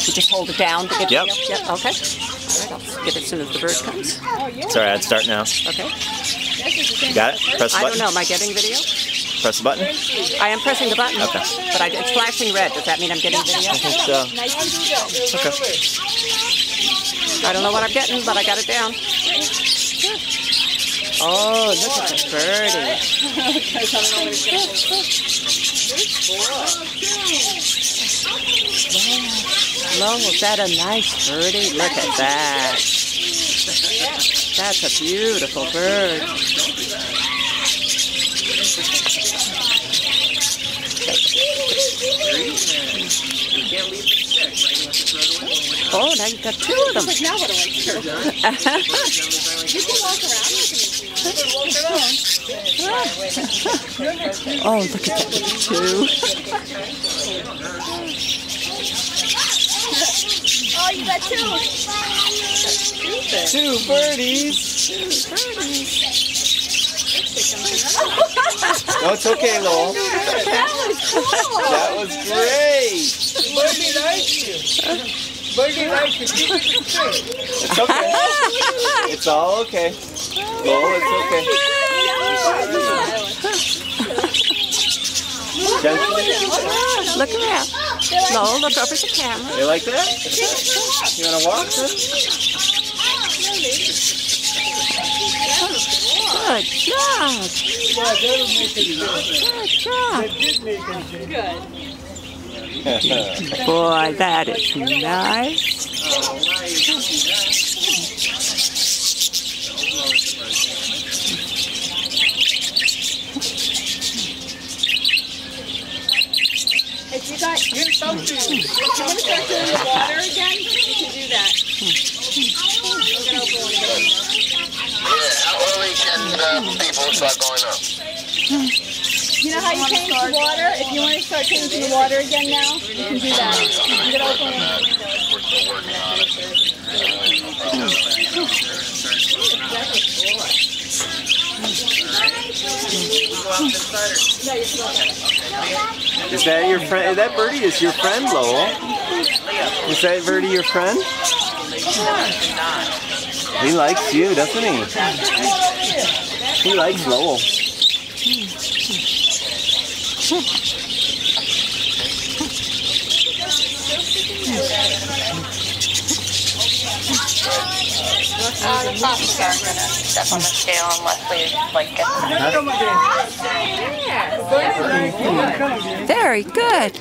You just hold it down to get Yep. video? Yep. Okay. All right, I'll get it as soon as the bird comes. Sorry, I'd start now. Okay. You got it? Press the I button. don't know. Am I getting video? Press the button. I am pressing the button. Okay. But it's flashing red. Does that mean I'm getting video? I think so. Okay. I don't know what I'm getting, but I got it down. Oh, look at the birdie. Lowell, is that a nice birdie? Look at that. That's a beautiful bird. Oh, now you've got two of them. Now what do I do? You can walk around. Oh, look at that. Two. Oh, you got two. Two birdies. No, it's okay, Lowell. That was cool. That was great. Birdie likes you. Birdie likes you. It's okay. It's all okay. Lowell, it's okay. Gently. Look at that. Lowell, look over the camera. You like that? You want to walk? Good job. Yeah, that'll make it good. Good job. That did make it good. Boy, that is nice. If you got, if you want to start doing the water again, you can do that. How early can people start going up? You know how you change the water? If you want to start changing the water again now, you can do that. You can open it. Is that your friend? That birdie is your friend, Lowell. Is that birdie your friend? He likes you, doesn't he? He likes Lowell. The process are going to step on the scale unless we get Very good.